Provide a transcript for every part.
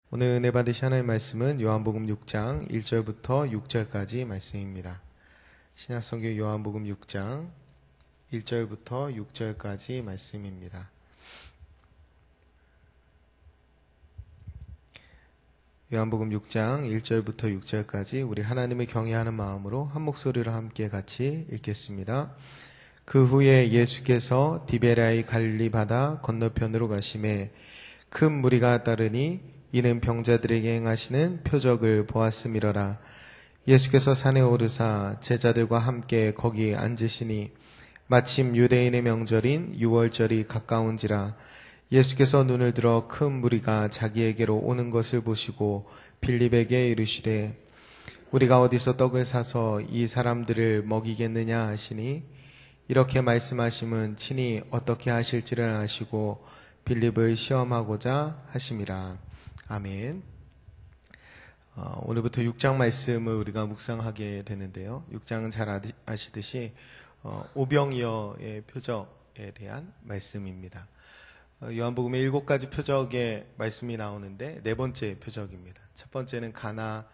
오늘 은혜 받으실 하나님의 말씀은 요한복음 6장 1절부터 6절까지 말씀입니다. 신약성경 요한복음 6장 1절부터 6절까지 말씀입니다. 요한복음 6장 1절부터 6절까지 우리 하나님을 경외하는 마음으로 한 목소리로 함께 같이 읽겠습니다. 그 후에 예수께서 디베랴의 갈릴리 바다 건너편으로 가시매 큰 무리가 따르니 이는 병자들에게 행하시는 표적을 보았음이러라. 예수께서 산에 오르사 제자들과 함께 거기 앉으시니 마침 유대인의 명절인 유월절이 가까운지라. 예수께서 눈을 들어 큰 무리가 자기에게로 오는 것을 보시고 빌립에게 이르시되 우리가 어디서 떡을 사서 이 사람들을 먹이겠느냐 하시니 이렇게 말씀하심은 친히 어떻게 하실지를 아시고 빌립을 시험하고자 하심이라. 아멘. 오늘부터 6장 말씀을 우리가 묵상하게 되는데요. 6장은 잘 아시듯이 오병이어의 표적에 대한 말씀입니다. 요한복음에 7가지 표적의 말씀이 나오는데 네 번째 표적입니다. 첫 번째는 가나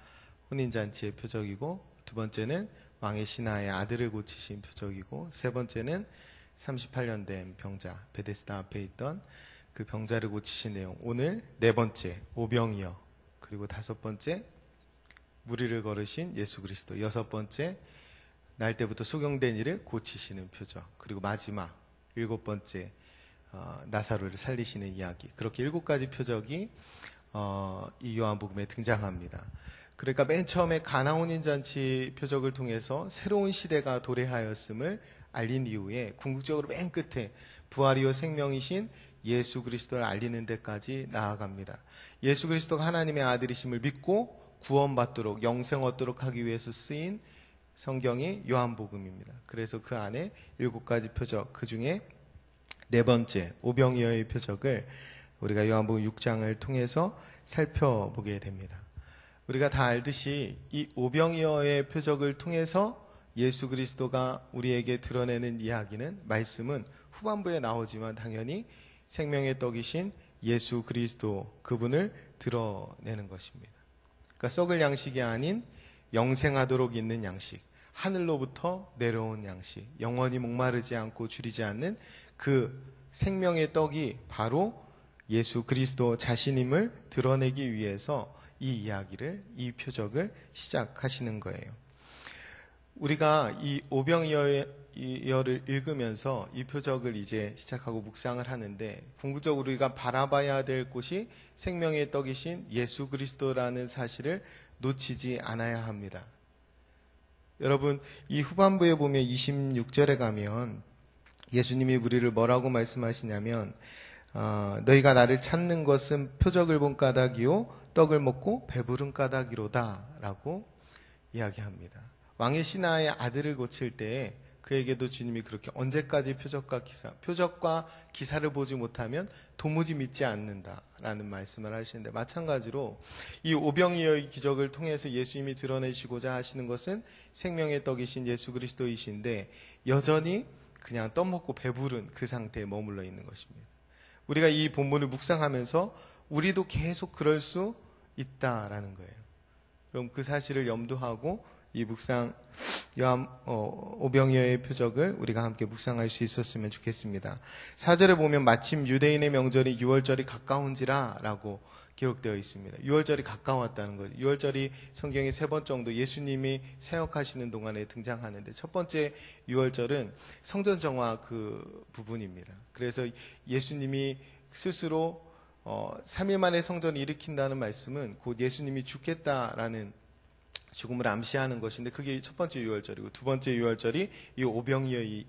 혼인잔치의 표적이고, 두 번째는 왕의 신하의 아들을 고치신 표적이고, 세 번째는 38년 된 병자 베데스다 앞에 있던 그 병자를 고치신 내용. 오늘 네 번째 오병이어, 그리고 다섯 번째 무리를 걸으신 예수 그리스도, 여섯 번째 날 때부터 소경된 이를 고치시는 표적, 그리고 마지막 일곱 번째 나사로를 살리시는 이야기. 그렇게 7가지 표적이 이 요한복음에 등장합니다. 그러니까 맨 처음에 가나 혼인잔치 표적을 통해서 새로운 시대가 도래하였음을 알린 이후에 궁극적으로 맨 끝에 부활이요 생명이신 예수 그리스도를 알리는 데까지 나아갑니다. 예수 그리스도가 하나님의 아들이심을 믿고 구원받도록, 영생 얻도록 하기 위해서 쓰인 성경이 요한복음입니다. 그래서 그 안에 7가지 표적, 그 중에 네 번째 오병이어의 표적을 우리가 요한복음 6장을 통해서 살펴보게 됩니다. 우리가 다 알듯이 이 오병이어의 표적을 통해서 예수 그리스도가 우리에게 드러내는 이야기는, 말씀은 후반부에 나오지만 당연히 생명의 떡이신 예수 그리스도, 그분을 드러내는 것입니다. 그러니까 썩을 양식이 아닌 영생하도록 있는 양식, 하늘로부터 내려온 양식, 영원히 목마르지 않고 줄이지 않는 그 생명의 떡이 바로 예수 그리스도 자신임을 드러내기 위해서 이 이야기를, 이 표적을 시작하시는 거예요. 우리가 이 오병이어를 읽으면서 이 표적을 이제 시작하고 묵상을 하는데, 궁극적으로 우리가 바라봐야 될 곳이 생명의 떡이신 예수 그리스도라는 사실을 놓치지 않아야 합니다. 여러분, 이 후반부에 보면 26절에 가면 예수님이 우리를 뭐라고 말씀하시냐면 너희가 나를 찾는 것은 표적을 본 까닭이요 떡을 먹고 배부른 까닭이로다 라고 이야기합니다. 왕의 신하의 아들을 고칠 때 그에게도 주님이 그렇게 언제까지 표적과 기사를 보지 못하면 도무지 믿지 않는다라는 말씀을 하시는데, 마찬가지로 이 오병이어의 기적을 통해서 예수님이 드러내시고자 하시는 것은 생명의 떡이신 예수 그리스도이신데 여전히 그냥 떡 먹고 배부른 그 상태에 머물러 있는 것입니다. 우리가 이 본문을 묵상하면서 우리도 계속 그럴 수 있다라는 거예요. 그럼 그 사실을 염두하고 이 묵상 오병이어의 표적을 우리가 함께 묵상할 수 있었으면 좋겠습니다. 4절에 보면 마침 유대인의 명절이 유월절이 가까운지라 라고 기록되어 있습니다. 유월절이 가까웠다는 거죠. 유월절이 성경에 3번 정도 예수님이 사역하시는 동안에 등장하는데, 첫 번째 유월절은 성전 정화 그 부분입니다. 그래서 예수님이 스스로 3일 만에 성전을 일으킨다는 말씀은 곧 예수님이 죽겠다라는 죽음을 암시하는 것인데, 그게 첫 번째 유월절이고, 두 번째 유월절이 이 오병이어의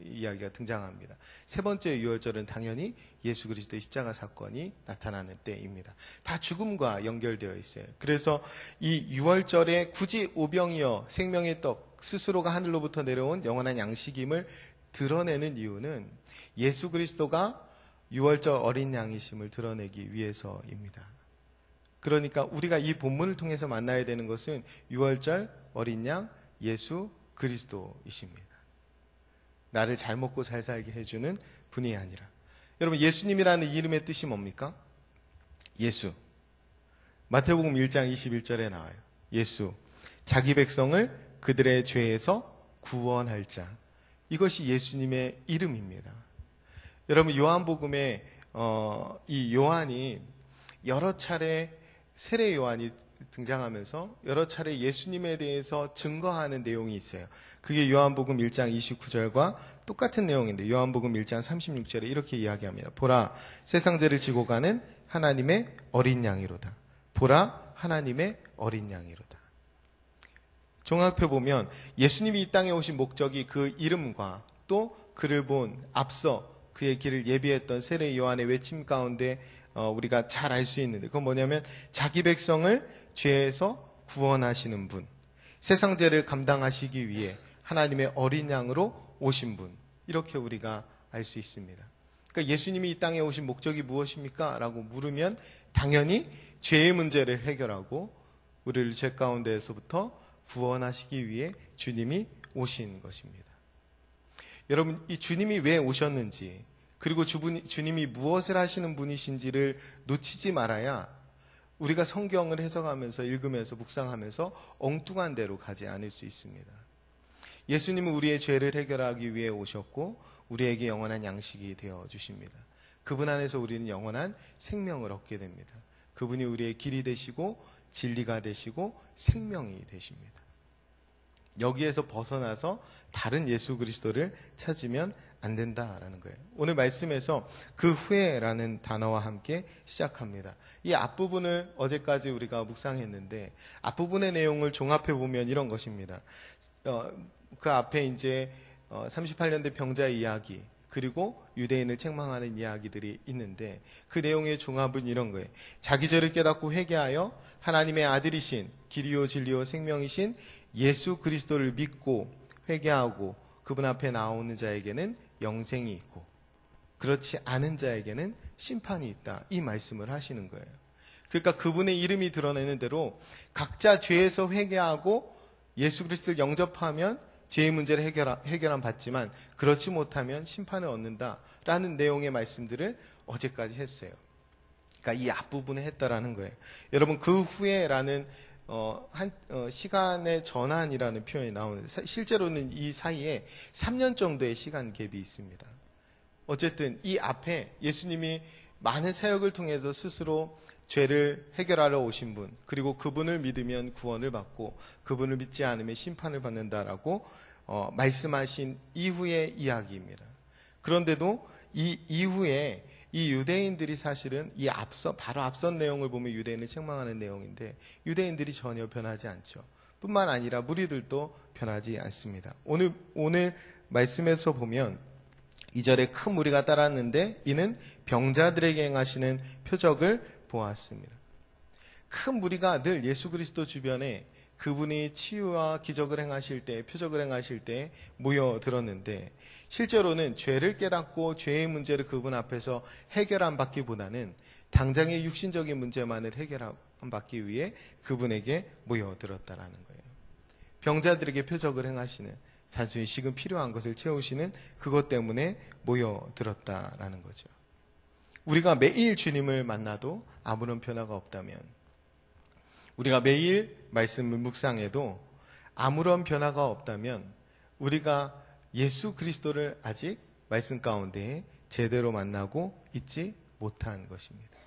이야기가 등장합니다. 세 번째 유월절은 당연히 예수 그리스도의 십자가 사건이 나타나는 때입니다. 다 죽음과 연결되어 있어요. 그래서 이 유월절에 굳이 오병이어, 생명의 떡, 스스로가 하늘로부터 내려온 영원한 양식임을 드러내는 이유는 예수 그리스도가 유월절 어린 양이심을 드러내기 위해서입니다. 그러니까 우리가 이 본문을 통해서 만나야 되는 것은 유월절 어린 양 예수 그리스도이십니다. 나를 잘 먹고 잘 살게 해주는 분이 아니라. 여러분, 예수님이라는 이름의 뜻이 뭡니까? 예수. 마태복음 1장 21절에 나와요. 예수, 자기 백성을 그들의 죄에서 구원할 자. 이것이 예수님의 이름입니다. 여러분, 요한복음에 이 요한이 여러 차례 세례 요한이 등장하면서 여러 차례 예수님에 대해서 증거하는 내용이 있어요. 그게 요한복음 1장 29절과 똑같은 내용인데 요한복음 1장 36절에 이렇게 이야기합니다. 보라, 세상 죄를 지고 가는 하나님의 어린 양이로다. 보라, 하나님의 어린 양이로다. 종합해 보면 예수님이 이 땅에 오신 목적이 그 이름과 또 그를 본 앞서 그의 길을 예비했던 세례 요한의 외침 가운데 우리가 잘 알 수 있는데, 그건 뭐냐면 자기 백성을 죄에서 구원하시는 분, 세상 죄를 감당하시기 위해 하나님의 어린 양으로 오신 분, 이렇게 우리가 알 수 있습니다. 그러니까 예수님이 이 땅에 오신 목적이 무엇입니까? 라고 물으면 당연히 죄의 문제를 해결하고 우리를 죄 가운데에서부터 구원하시기 위해 주님이 오신 것입니다. 여러분, 이 주님이 왜 오셨는지, 그리고 주님이 무엇을 하시는 분이신지를 놓치지 말아야 우리가 성경을 해석하면서 읽으면서 묵상하면서 엉뚱한 데로 가지 않을 수 있습니다. 예수님은 우리의 죄를 해결하기 위해 오셨고 우리에게 영원한 양식이 되어 주십니다. 그분 안에서 우리는 영원한 생명을 얻게 됩니다. 그분이 우리의 길이 되시고 진리가 되시고 생명이 되십니다. 여기에서 벗어나서 다른 예수 그리스도를 찾으면 안 된다라는 거예요. 오늘 말씀에서 그 후에라는 단어와 함께 시작합니다. 이 앞부분을 어제까지 우리가 묵상했는데 앞부분의 내용을 종합해 보면 이런 것입니다. 그 앞에 이제 38년대 병자의 이야기, 그리고 유대인을 책망하는 이야기들이 있는데 그 내용의 종합은 이런 거예요. 자기 죄를 깨닫고 회개하여 하나님의 아들이신 길이요 진리요 생명이신 예수 그리스도를 믿고 회개하고 그분 앞에 나오는 자에게는 영생이 있고 그렇지 않은 자에게는 심판이 있다. 이 말씀을 하시는 거예요. 그러니까 그분의 이름이 드러내는 대로 각자 죄에서 회개하고 예수 그리스도를 영접하면 죄의 문제를 해결함 받지만 그렇지 못하면 심판을 얻는다라는 내용의 말씀들을 어제까지 했어요. 그러니까 이 앞부분에 했다라는 거예요. 여러분, 그 후에라는 시간의 전환이라는 표현이 나오는데 실제로는 이 사이에 3년 정도의 시간 갭이 있습니다. 어쨌든 이 앞에 예수님이 많은 사역을 통해서 스스로 죄를 해결하러 오신 분, 그리고 그분을 믿으면 구원을 받고 그분을 믿지 않으면 심판을 받는다라고 말씀하신 이후의 이야기입니다. 그런데도 이 이후에 이 유대인들이 사실은 바로 앞선 내용을 보면 유대인을 책망하는 내용인데 유대인들이 전혀 변하지 않죠. 뿐만 아니라 무리들도 변하지 않습니다. 오늘 말씀에서 보면 2절에 큰 무리가 따랐는데 이는 병자들에게 행하시는 표적을 보았습니다. 큰 무리가 늘 예수 그리스도 주변에 그분이 치유와 기적을 행하실 때, 표적을 행하실 때 모여들었는데 실제로는 죄를 깨닫고 죄의 문제를 그분 앞에서 해결함 받기보다는 당장의 육신적인 문제만을 해결함 받기 위해 그분에게 모여들었다라는 거예요. 병자들에게 표적을 행하시는, 단순히 지금 필요한 것을 채우시는 그것 때문에 모여들었다라는 거죠. 우리가 매일 주님을 만나도 아무런 변화가 없다면, 우리가 매일 말씀을 묵상해도 아무런 변화가 없다면 우리가 예수 그리스도를 아직 말씀 가운데 제대로 만나고 있지 못한 것입니다.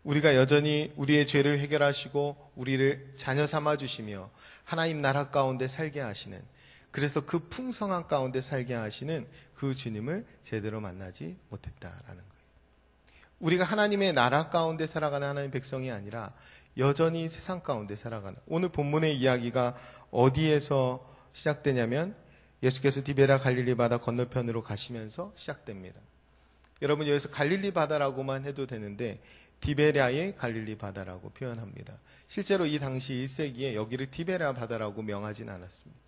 우리가 여전히 우리의 죄를 해결하시고 우리를 자녀 삼아주시며 하나님 나라 가운데 살게 하시는, 그래서 그 풍성한 가운데 살게 하시는 그 주님을 제대로 만나지 못했다라는 거예요. 우리가 하나님의 나라 가운데 살아가는 하나님의 백성이 아니라 여전히 세상 가운데 살아가는, 오늘 본문의 이야기가 어디에서 시작되냐면 예수께서 디베랴 갈릴리 바다 건너편으로 가시면서 시작됩니다. 여러분, 여기서 갈릴리 바다라고만 해도 되는데 디베랴의 갈릴리 바다라고 표현합니다. 실제로 이 당시 1세기에 여기를 디베랴 바다라고 명하진 않았습니다.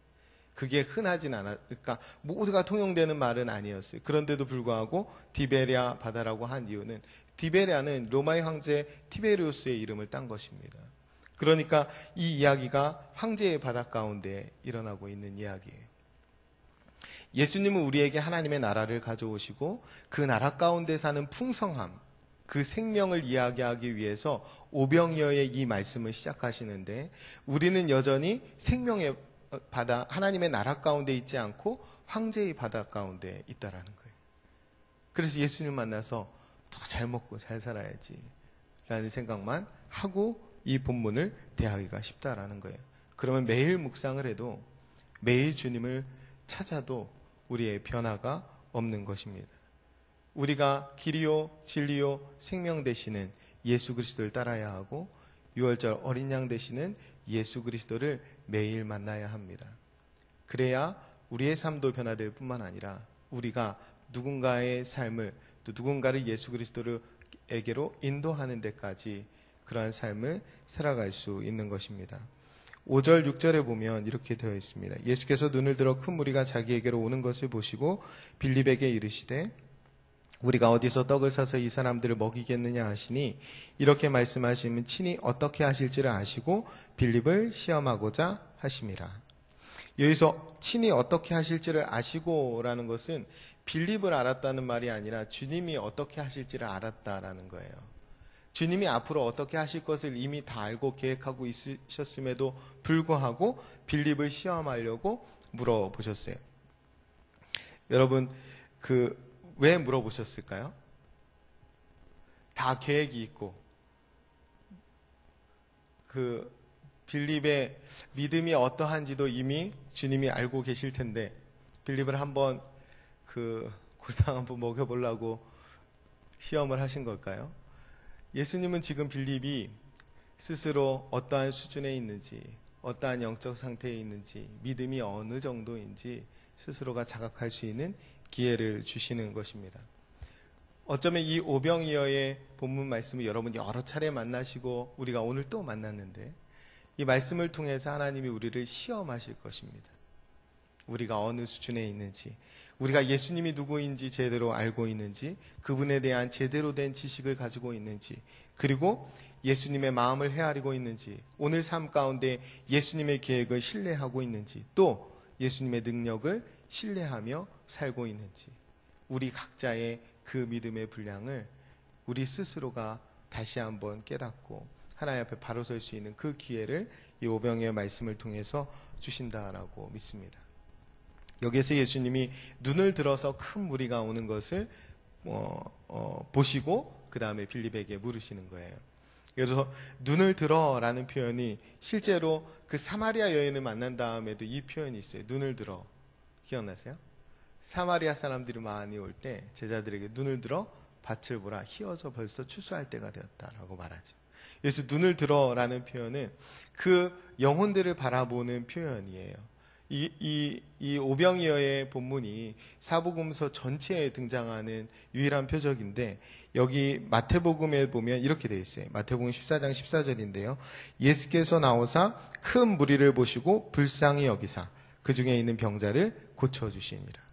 그게 흔하진 그러니까 모두가 통용되는 말은 아니었어요. 그런데도 불구하고 디베랴 바다라고 한 이유는 디베랴는 로마의 황제 티베리우스의 이름을 딴 것입니다. 그러니까 이 이야기가 황제의 바다 가운데 일어나고 있는 이야기예요. 예수님은 우리에게 하나님의 나라를 가져오시고 그 나라 가운데 사는 풍성함, 그 생명을 이야기하기 위해서 오병이어의 이 말씀을 시작하시는데, 우리는 여전히 생명의 바다, 하나님의 나라 가운데 있지 않고 황제의 바다 가운데 있다라는 거예요. 그래서 예수님 만나서 더 잘 먹고 잘 살아야지 라는 생각만 하고 이 본문을 대하기가 쉽다라는 거예요. 그러면 매일 묵상을 해도, 매일 주님을 찾아도 우리의 변화가 없는 것입니다. 우리가 길이요 진리요 생명 되시는 예수 그리스도를 따라야 하고, 유월절 어린 양 되시는 예수 그리스도를 매일 만나야 합니다. 그래야 우리의 삶도 변화될 뿐만 아니라 우리가 누군가의 삶을, 또 누군가를 예수 그리스도에게로 인도하는 데까지 그러한 삶을 살아갈 수 있는 것입니다. 5절 6절에 보면 이렇게 되어 있습니다. 예수께서 눈을 들어 큰 무리가 자기에게로 오는 것을 보시고 빌립에게 이르시되 우리가 어디서 떡을 사서 이 사람들을 먹이겠느냐 하시니, 이렇게 말씀하시면 친히 어떻게 하실지를 아시고 빌립을 시험하고자 하심이라. 여기서 친히 어떻게 하실지를 아시고라는 것은 빌립을 알았다는 말이 아니라 주님이 어떻게 하실지를 알았다라는 거예요. 주님이 앞으로 어떻게 하실 것을 이미 다 알고 계획하고 있으셨음에도 불구하고 빌립을 시험하려고 물어보셨어요. 여러분, 왜 물어보셨을까요? 다 계획이 있고, 빌립의 믿음이 어떠한지도 이미 주님이 알고 계실 텐데, 빌립을 한번 골탕 한번 먹여보려고 시험을 하신 걸까요? 예수님은 지금 빌립이 스스로 어떠한 수준에 있는지, 어떠한 영적 상태에 있는지, 믿음이 어느 정도인지 스스로가 자각할 수 있는 기회를 주시는 것입니다. 어쩌면 이 오병이어의 본문 말씀을 여러분 여러 차례 만나시고 우리가 오늘 또 만났는데, 이 말씀을 통해서 하나님이 우리를 시험하실 것입니다. 우리가 어느 수준에 있는지, 우리가 예수님이 누구인지 제대로 알고 있는지, 그분에 대한 제대로 된 지식을 가지고 있는지, 그리고 예수님의 마음을 헤아리고 있는지, 오늘 삶 가운데 예수님의 계획을 신뢰하고 있는지, 또 예수님의 능력을 신뢰하며 살고 있는지, 우리 각자의 그 믿음의 분량을 우리 스스로가 다시 한번 깨닫고 하나님 앞에 바로 설 수 있는 그 기회를 이 오병이어의 말씀을 통해서 주신다라고 믿습니다. 여기에서 예수님이 눈을 들어서 큰 무리가 오는 것을 보시고 그 다음에 빌립에게 물으시는 거예요. 그래서 눈을 들어라는 표현이 실제로 그 사마리아 여인을 만난 다음에도 이 표현이 있어요. 눈을 들어. 기억나세요? 사마리아 사람들이 많이 올 때 제자들에게 눈을 들어 밭을 보라, 희어서 벌써 추수할 때가 되었다라고 말하죠. 그래서 눈을 들어라는 표현은 그 영혼들을 바라보는 표현이에요. 이 오병이어의 본문이 사복음서 전체에 등장하는 유일한 표적인데, 여기 마태복음에 보면 이렇게 되어 있어요. 마태복음 14장 14절인데요. 예수께서 나오사 큰 무리를 보시고 불쌍히 여기사 그 중에 있는 병자를 고쳐주시니라.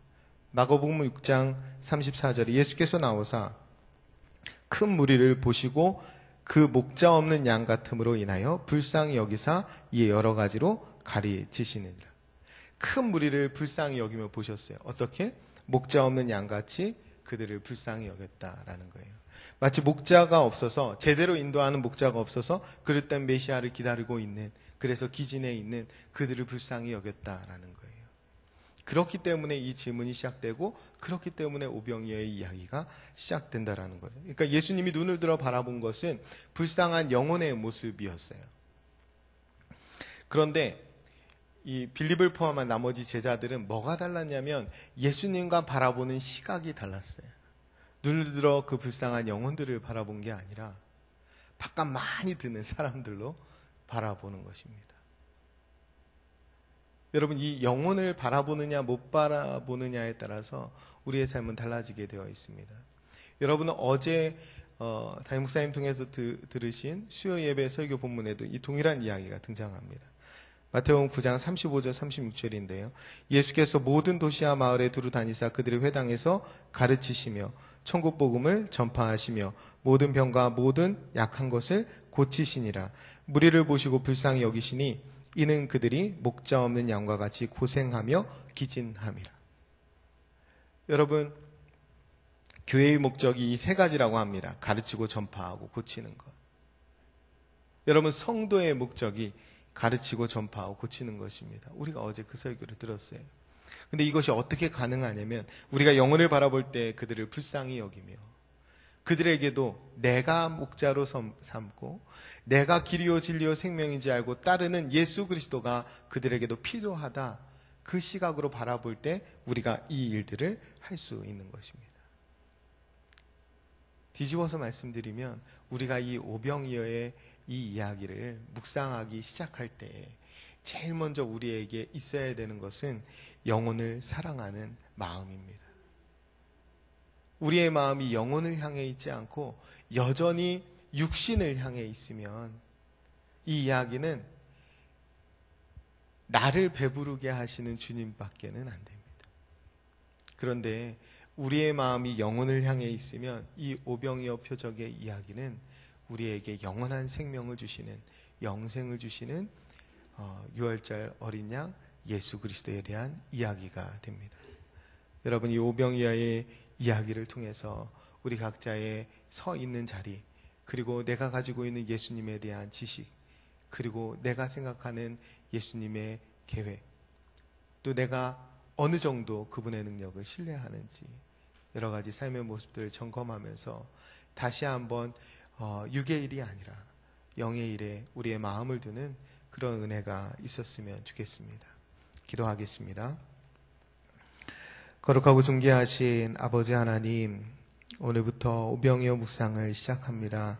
마가복음 6장 34절에 예수께서 나오사 큰 무리를 보시고 그 목자 없는 양 같음으로 인하여 불쌍히 여기사 이에 여러 가지로 가르치시느니라. 큰 무리를 불쌍히 여기며 보셨어요. 어떻게? 목자 없는 양같이 그들을 불쌍히 여겼다라는 거예요. 마치 목자가 없어서, 제대로 인도하는 목자가 없어서 그릇된 메시아를 기다리고 있는, 그래서 기진에 있는 그들을 불쌍히 여겼다라는 거예요. 그렇기 때문에 이 질문이 시작되고, 그렇기 때문에 오병이어의 이야기가 시작된다라는 거예요. 그러니까 예수님이 눈을 들어 바라본 것은 불쌍한 영혼의 모습이었어요. 그런데 이 빌립을 포함한 나머지 제자들은 뭐가 달랐냐면 예수님과 바라보는 시각이 달랐어요. 눈을 들어 그 불쌍한 영혼들을 바라본 게 아니라 바깥 많이 드는 사람들로 바라보는 것입니다. 여러분, 이 영혼을 바라보느냐 못 바라보느냐에 따라서 우리의 삶은 달라지게 되어 있습니다. 여러분은 어제 담임 목사님 통해서 들으신 수요 예배 설교 본문에도 이 동일한 이야기가 등장합니다. 마태복음 9장 35절 36절인데요. 예수께서 모든 도시와 마을에 두루 다니사 그들의 회당에서 가르치시며 천국 복음을 전파하시며 모든 병과 모든 약한 것을 고치시니라. 무리를 보시고 불쌍히 여기시니 이는 그들이 목자 없는 양과 같이 고생하며 기진함이라. 여러분, 교회의 목적이 이 세 가지라고 합니다. 가르치고 전파하고 고치는 것. 여러분, 성도의 목적이 가르치고 전파하고 고치는 것입니다. 우리가 어제 그 설교를 들었어요. 근데 이것이 어떻게 가능하냐면 우리가 영혼을 바라볼 때 그들을 불쌍히 여기며 그들에게도 내가 목자로 삼고 내가 길이요 진리요 생명인지 알고 따르는 예수 그리스도가 그들에게도 필요하다. 그 시각으로 바라볼 때 우리가 이 일들을 할 수 있는 것입니다. 뒤집어서 말씀드리면 우리가 이 오병이어의 이 이야기를 묵상하기 시작할 때 제일 먼저 우리에게 있어야 되는 것은 영혼을 사랑하는 마음입니다. 우리의 마음이 영혼을 향해 있지 않고 여전히 육신을 향해 있으면 이 이야기는 나를 배부르게 하시는 주님밖에는 안 됩니다. 그런데 우리의 마음이 영혼을 향해 있으면 이 오병이어 표적의 이야기는 우리에게 영원한 생명을 주시는, 영생을 주시는 유월절 어린 양 예수 그리스도에 대한 이야기가 됩니다. 여러분, 이 오병이어의 이야기를 통해서 우리 각자의 서 있는 자리, 그리고 내가 가지고 있는 예수님에 대한 지식, 그리고 내가 생각하는 예수님의 계획, 또 내가 어느 정도 그분의 능력을 신뢰하는지 여러 가지 삶의 모습들을 점검하면서 다시 한번 육의 일이 아니라 영의 일에 우리의 마음을 두는 그런 은혜가 있었으면 좋겠습니다. 기도하겠습니다. 거룩하고 존귀하신 아버지 하나님, 오늘부터 오병이어 묵상을 시작합니다.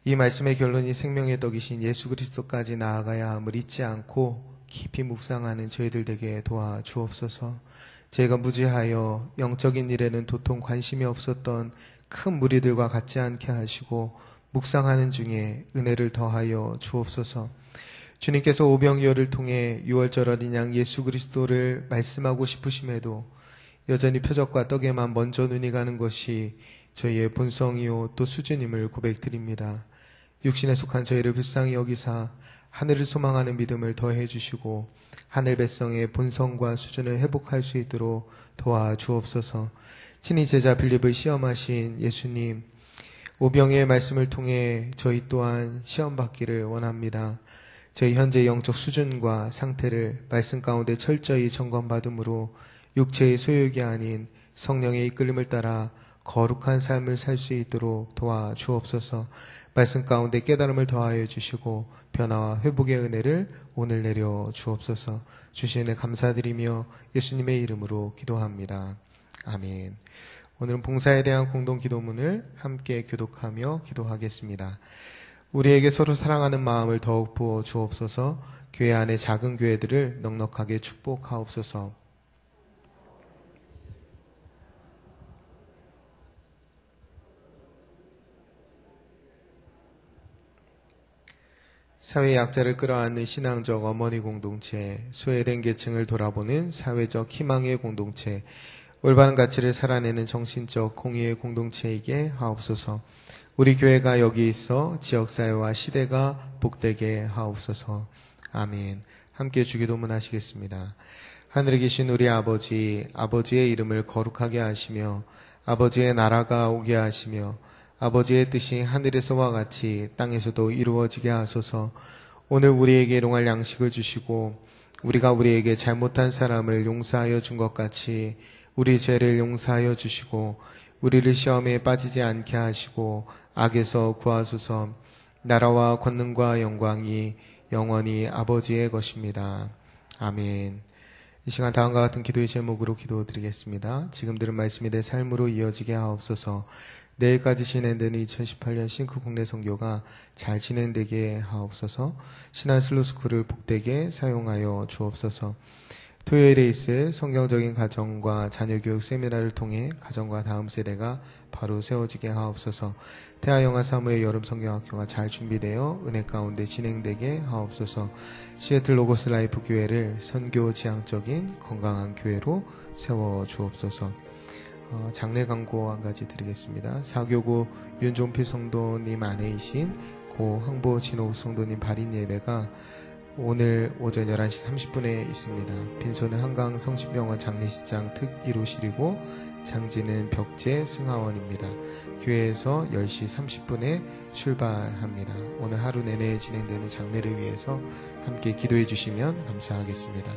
이 말씀의 결론이 생명의 떡이신 예수 그리스도까지 나아가야 함을 잊지 않고 깊이 묵상하는 저희들 되게 도와주옵소서. 저희가 무지하여 영적인 일에는 도통 관심이 없었던 큰 무리들과 같지 않게 하시고 묵상하는 중에 은혜를 더하여 주옵소서. 주님께서 오병이어를 통해 유월절 어린 양 예수 그리스도를 말씀하고 싶으심에도 여전히 표적과 떡에만 먼저 눈이 가는 것이 저희의 본성이요 또 수준임을 고백드립니다. 육신에 속한 저희를 불쌍히 여기사 하늘을 소망하는 믿음을 더해 주시고 하늘 백성의 본성과 수준을 회복할 수 있도록 도와주옵소서. 친히 제자 빌립을 시험하신 예수님, 오병이어의 말씀을 통해 저희 또한 시험받기를 원합니다. 저희 현재 영적 수준과 상태를 말씀 가운데 철저히 점검받음으로 육체의 소욕이 아닌 성령의 이끌림을 따라 거룩한 삶을 살 수 있도록 도와주옵소서. 말씀 가운데 깨달음을 더하여 주시고 변화와 회복의 은혜를 오늘 내려 주옵소서. 주신 은혜 감사드리며 예수님의 이름으로 기도합니다. 아멘. 오늘은 봉사에 대한 공동 기도문을 함께 교독하며 기도하겠습니다. 우리에게 서로 사랑하는 마음을 더욱 부어 주옵소서. 교회 안의 작은 교회들을 넉넉하게 축복하옵소서. 사회 약자를 끌어안는 신앙적 어머니 공동체, 소외된 계층을 돌아보는 사회적 희망의 공동체, 올바른 가치를 살아내는 정신적 공의의 공동체이게 하옵소서. 우리 교회가 여기 있어 지역사회와 시대가 복되게 하옵소서. 아멘. 함께 주기도문 하시겠습니다. 하늘에 계신 우리 아버지, 아버지의 이름을 거룩하게 하시며 아버지의 나라가 오게 하시며 아버지의 뜻이 하늘에서와 같이 땅에서도 이루어지게 하소서. 오늘 우리에게 일용할 양식을 주시고 우리가 우리에게 잘못한 사람을 용서하여 준 것 같이 우리 죄를 용서하여 주시고 우리를 시험에 빠지지 않게 하시고 악에서 구하소서. 나라와 권능과 영광이 영원히 아버지의 것입니다. 아멘. 이 시간 다음과 같은 기도의 제목으로 기도드리겠습니다. 지금 들은 말씀이 내 삶으로 이어지게 하옵소서. 내일까지 진행되는 2018년 싱크 국내 선교가 잘 진행되게 하옵소서. 신한 슬로스쿨을 복되게 사용하여 주옵소서. 토요일에 있을 성경적인 가정과 자녀교육 세미나를 통해 가정과 다음 세대가 바로 세워지게 하옵소서. 태아영아 사무의 여름 성경학교가 잘 준비되어 은혜 가운데 진행되게 하옵소서. 시애틀 로고스 라이프 교회를 선교 지향적인 건강한 교회로 세워주옵소서. 장례 광고 한 가지 드리겠습니다. 사교구 윤종필 성도님 아내이신 고 황보 진호 성도님 발인 예배가 오늘 오전 11시 30분에 있습니다. 빈소는 한강 성심병원 장례식장 특 1호실이고 장지는 벽제 승하원입니다. 교회에서 10시 30분에 출발합니다. 오늘 하루 내내 진행되는 장례를 위해서 함께 기도해 주시면 감사하겠습니다.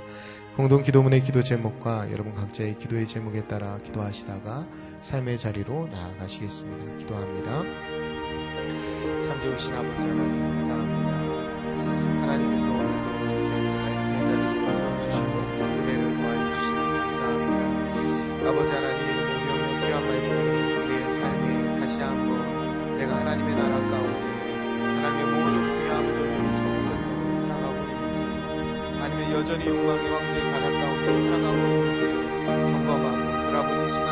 공동 기도문의 기도 제목과 여러분 각자의 기도의 제목에 따라 기도하시다가 삶의 자리로 나아가시겠습니다. 기도합니다. 참 좋으신 아버지 하나님 감사합니다. 하나님께서 오늘도 저희들 말씀의 자리로 세워주시고 은혜를 더하여 주시니 감사합니다. 아버지 하나님 오병이어 귀한 말씀이 우리의 삶에 다시 한번 내가 하나님의 나라 가운데 하나님의 모든 부여함을 누리는 정부에서 살아가고 있는지 아니면 여전히 욕망의 왕조의 바닷 가운데 살아가고 있는지 점검하고 돌아보는 시간